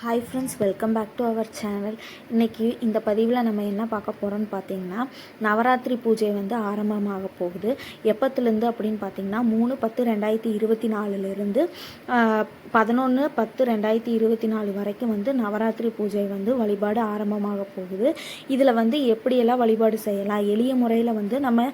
Hi friends, welcome back to our channel. இன்றைக்கி இந்த பதிவில் நம்ம என்ன பார்க்க போகிறோம்னு பார்த்தீங்கன்னா, நவராத்திரி பூஜை வந்து ஆரம்பமாக போகுது. எப்போத்துலேருந்து அப்படின்னு பார்த்தீங்கன்னா 3/10/2024 11/10/2024 வரைக்கும் வந்து நவராத்திரி பூஜை வந்து வழிபாடு ஆரம்பமாக போகுது. இதில் வந்து எப்படியெல்லாம் வழிபாடு செய்யலாம், எளிய முறையில் வந்து நம்ம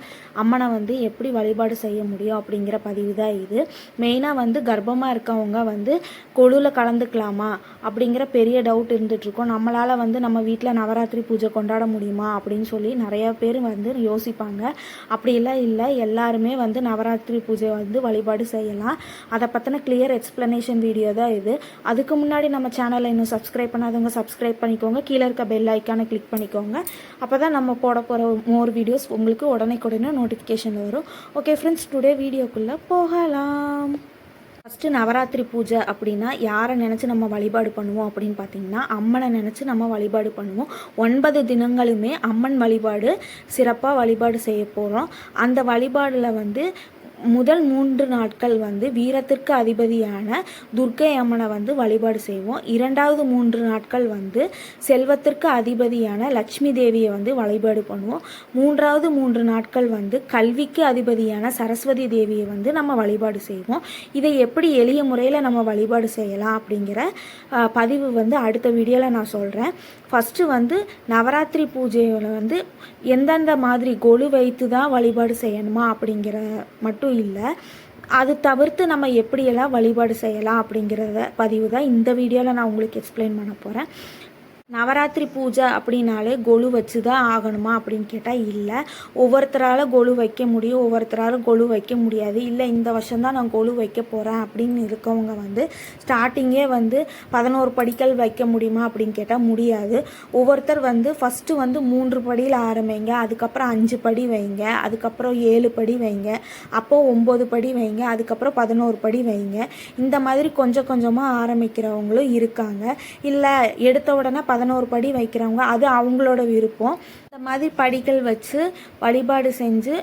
அம்மனை வந்து எப்படி வழிபாடு செய்ய முடியும் அப்படிங்கிற பதிவு தான் இது. மெயினாக வந்து கர்ப்பமாக இருக்கவங்க வந்து கொலுவில் கலந்துக்கலாமா அப்படிங்கிற பெரிய டவுட் இருந்துகிட்ருக்கோம். நம்மளால் வந்து நம்ம வீட்டில் நவராத்திரி பூஜை கொண்டாட முடியுமா அப்படின்னு சொல்லி நிறையா பேர் வந்து யோசிப்பாங்க. அப்படியெல்லாம் இல்லை, எல்லாருமே வந்து நவராத்திரி பூஜை வந்து வழிபாடு செய்யலாம். அதை பற்றின கிளியர் எக்ஸ்ப்ளனேஷன் வீடியோ தான் இது. அதுக்கு முன்னாடி நம்ம சேனலை இன்னும் சப்ஸ்கிரைப் பண்ணாதவங்க சப்ஸ்கிரைப் பண்ணிக்கோங்க. கீழே இருக்க பெல் ஐக்கானை கிளிக் பண்ணிக்கோங்க. அப்போ தான் நம்ம போட போகிற மோர் வீடியோஸ் உங்களுக்கு உடனே நோட்டிஃபிகேஷன் வரும். ஓகே ஃப்ரெண்ட்ஸ், டுடே வீடியோக்குள்ளே போகலாம். ஃபஸ்ட்டு நவராத்திரி பூஜை அப்படின்னா யாரை நினச்சி நம்ம வழிபாடு பண்ணுவோம் அப்படின்னு பார்த்தீங்கன்னா, அம்மனை நினச்சி நம்ம வழிபாடு பண்ணுவோம். 9 தினங்களுமே அம்மன் வழிபாடு சிறப்பாக வழிபாடு செய்ய போகிறோம். அந்த வழிபாடில் வந்து முதல் 3 நாட்கள் வந்து வீரத்திற்கு அதிபதியான துர்க்கை அம்மனை வந்து வழிபாடு செய்வோம். 2வது 3 நாட்கள் வந்து செல்வத்திற்கு அதிபதியான லட்சுமி தேவியை வந்து வழிபாடு பண்ணுவோம். 3வது 3 நாட்கள் வந்து கல்விக்கு அதிபதியான சரஸ்வதி தேவியை வந்து நம்ம வழிபாடு செய்வோம். இதை எப்படி எளிய முறையில் நம்ம வழிபாடு செய்யலாம் அப்படிங்கிற பதிவு வந்து அடுத்த வீடியோவில் நான் சொல்கிறேன். ஃபஸ்ட்டு வந்து நவராத்திரி பூஜையில் வந்து எந்தெந்த மாதிரி கொலு வைத்து தான் வழிபாடு செய்யணுமா அப்படிங்கிற மட்டும் இல்லை, அது தவிர்த்து நம்ம எப்படியெல்லாம் வழிபாடு செய்யலாம் அப்படிங்கிறத பதிவு தான் இந்த வீடியோவில் நான் உங்களுக்கு எக்ஸ்பிளைன் பண்ண போகிறேன். நவராத்திரி பூஜை அப்படின்னாலே கொலு வச்சு தான் ஆகணுமா அப்படின்னு கேட்டால் இல்லை. ஒவ்வொருத்தரால் கொலு வைக்க முடியும், ஒவ்வொருத்தரால் கொலு வைக்க முடியாது. இல்லை இந்த வருஷம்தான் நான் கொலு வைக்க போகிறேன் அப்படின்னு இருக்கவங்க வந்து ஸ்டார்டிங்கே வந்து 11 படிக்கல் வைக்க முடியுமா அப்படின்னு கேட்டால் முடியாது. ஒவ்வொருத்தர் வந்து ஃபஸ்ட்டு வந்து 3 படியில் ஆரம்பிங்க, அதுக்கப்புறம் 5 படி வைங்க, அதுக்கப்புறம் 7 படி வைங்க, அப்போது 9 படி வைங்க, அதுக்கப்புறம் 11 படி வைங்க. இந்த மாதிரி கொஞ்சம் கொஞ்சமாக ஆரம்பிக்கிறவங்களும் இருக்காங்க. இல்லை எடுத்த உடனே 11 படி வைக்கிறவங்க, அது அவங்களோட விருப்பம். இந்த மாதிரி படிகள் வச்சு வழிபாடு செஞ்சு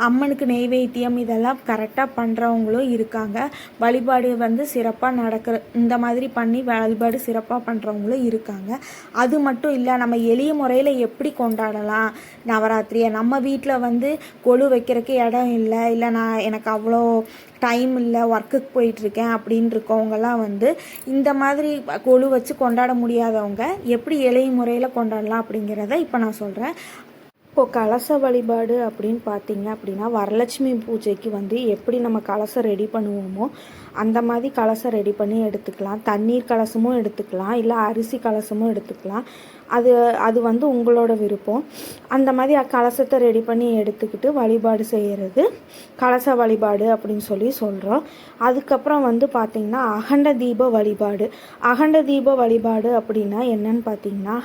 அம்மனுக்கு நெய்வேத்தியம் இதெல்லாம் கரெக்டாக பண்ணுறவங்களும் இருக்காங்க. வழிபாடு வந்து சிறப்பாக நடக்கிற இந்த மாதிரி பண்ணி வழிபாடு சிறப்பாக பண்ணுறவங்களும் இருக்காங்க. அது மட்டும் இல்லை, நம்ம எளிய முறையில் எப்படி கொண்டாடலாம் நவராத்திரியை. நம்ம வீட்டில் வந்து கொலு வைக்கிறதுக்கு இடம் இல்லை, எனக்கு அவ்வளோ டைம் இல்லை, ஒர்க்குக்கு போயிட்டுருக்கேன் அப்படின்னு இருக்கவங்கெல்லாம் வந்து இந்த மாதிரி கொலு வச்சு கொண்டாட முடியாதவங்க எப்படி எளிய முறையில் கொண்டாடலாம் அப்படிங்கிறத இப்போ நான் சொல்கிறேன். இப்போது கலச வழிபாடு அப்படின்னு பார்த்தீங்க அப்படின்னா, வரலட்சுமி பூஜைக்கு வந்து எப்படி நம்ம கலசம் ரெடி பண்ணுவோமோ அந்த மாதிரி கலசம் ரெடி பண்ணி எடுத்துக்கலாம். தண்ணீர் கலசமும் எடுத்துக்கலாம், இல்லை அரிசி கலசமும் எடுத்துக்கலாம். அது வந்து உங்களோட விருப்பம். அந்த மாதிரி கலசத்தை ரெடி பண்ணி எடுத்துக்கிட்டு வழிபாடு செய்கிறது கலச வழிபாடு அப்படின்னு சொல்லி சொல்கிறோம். அதுக்கப்புறம் வந்து பார்த்திங்கன்னா அகண்ட தீப வழிபாடு. அகண்ட தீப வழிபாடு அப்படின்னா என்னன்னு பார்த்தீங்கன்னா,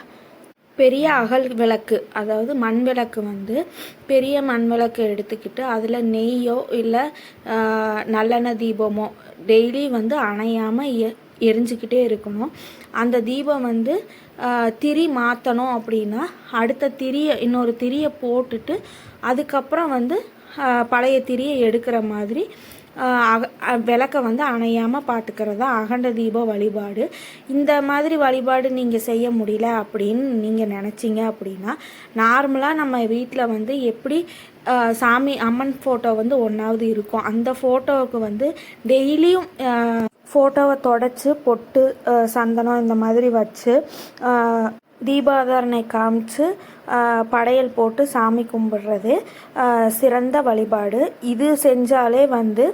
பெரிய அகல் விளக்கு, அதாவது மண் விளக்கு வந்து பெரிய மண் விளக்கு எடுத்துக்கிட்டு அதில் நெய்யோ இல்லை நல்லெண்ணெய் தீபமோ டெய்லி வந்து அணையாமல் எரிஞ்சிக்கிட்டே இருக்கணும். அந்த தீபம் வந்து திரி மாற்றணும் அப்படின்னா அடுத்த இன்னொரு திரியை போட்டுட்டு அதுக்கப்புறம் வந்து பழைய திரியை எடுக்கிற மாதிரி விளக்கை வந்து அணையாமல் பார்த்துக்கிறதா அகண்ட தீப வழிபாடு. இந்த மாதிரி வழிபாடு நீங்கள் செய்ய முடியல அப்படின்னு நீங்கள் நினச்சிங்க அப்படின்னா, நார்மலாக நம்ம வீட்டில் வந்து எப்படி சாமி அம்மன் ஃபோட்டோ வந்து ஒன்றாவது இருக்கும், அந்த ஃபோட்டோவுக்கு வந்து டெய்லியும் ஃபோட்டோவை தொடச்சி பொட்டு சந்தனம் இந்த மாதிரி வச்சு தீபாதாரணை காமிச்சு படையல் போட்டு சாமி கும்பிடுறது சிறந்த வழிபாடு. இது செஞ்சாலே வந்து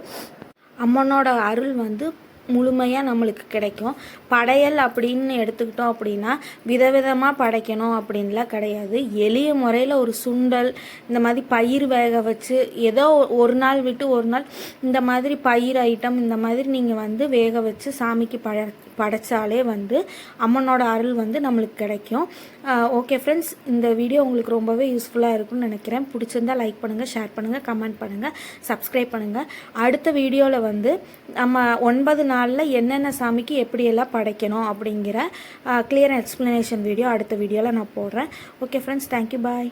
அம்மனோட அருள் வந்து முழுமையாக நம்மளுக்கு கிடைக்கும். படையல் அப்படின்னு எடுத்துக்கிட்டோம் அப்படின்னா விதவிதமாக படைக்கணும் அப்படின்லாம் கிடையாது. எளிய முறையில் ஒரு சுண்டல், இந்த மாதிரி பயிர் வேக வச்சு ஏதோ ஒரு நாள் விட்டு ஒரு நாள் இந்த மாதிரி பயிர் ஐட்டம் இந்த மாதிரி நீங்கள் வந்து வேக வச்சு சாமிக்கு படைச்சாலே வந்து அம்மனோட அருள் வந்து நம்மளுக்கு கிடைக்கும். ஓகே ஃப்ரெண்ட்ஸ், இந்த வீடியோ உங்களுக்கு ரொம்பவே யூஸ்ஃபுல்லாக இருக்கும்னு நினைக்கிறேன். பிடிச்சிருந்தால் லைக் பண்ணுங்கள், ஷேர் பண்ணுங்கள், கமெண்ட் பண்ணுங்கள், சப்ஸ்கிரைப் பண்ணுங்கள். அடுத்த வீடியோவில் வந்து நம்ம 9 நாளில் என்னென்ன சாமிக்கு எப்படியெல்லாம் படைக்கணும் அப்படிங்கிற கிளியர் எக்ஸ்ப்ளனேஷன் வீடியோ அடுத்த வீடியோவில் நான் போடுறேன். ஓகே ஃப்ரெண்ட்ஸ், தேங்க்யூ, பாய்.